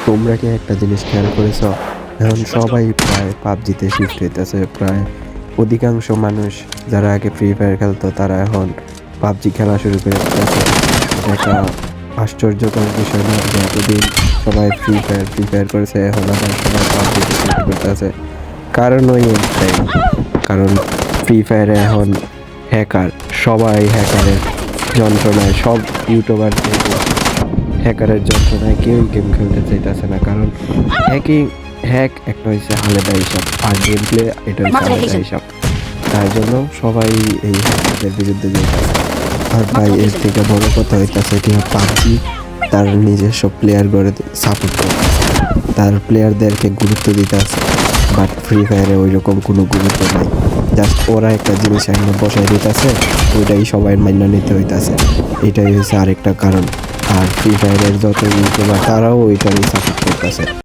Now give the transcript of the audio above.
তোমরা কি একটা জিনিস খেয়াল করেছ? এখন সবাই প্রায় পাবজিতে শিফট হইতেছে। প্রায় অধিকাংশ মানুষ যারা আগে ফ্রি ফায়ার খেলতো তারা এখন পাবজি খেলা শুরু করে দিতেছে। এটা একটা আশ্চর্যকর বিষয় না যে এতদিন সবাই ফ্রি ফায়ার করেছে, এখন আবার সবাই পাবজিতে শিফট করতেছে। কারণ ওই একটাই, কারণ ফ্রি ফায়ারে এখন হ্যাকার, সবাই হ্যাকারের যন্ত্রণায়, সব ইউটিউবার হ্যাকারের যন্ত্রণায় কেউই গেম খেলতে চাইতেছে না। কারণ হ্যাক একটা হচ্ছে আলাদা হিসাব, আর গেম প্লে এটা হচ্ছে আলাদা হিসাব। তার জন্য সবাই এই হ্যাকারদের বিরুদ্ধে যেতেছে। আর ভাই এর থেকে বড় কথা হইতেছে কি, পাবজি তার নিজস্ব প্লেয়ার গড়ে সাপোর্ট করতেছে, তার প্লেয়ারদেরকে গুরুত্ব দিতে আছে। বাট ফ্রি ফায়ারে ওই রকম কোনো গুরুত্ব নাই। জাস্ট ওরা একটা জিনিস এখানে বসাই দিতেছে, ওইটাই সবাই মান্য নিতে হইতাছে। এটাই হচ্ছে আরেকটা কারণ। আর ফ্রি ফায়ারের যত ইউটিউবার তারাও ওইটারই সাপোর্ট করতেছে।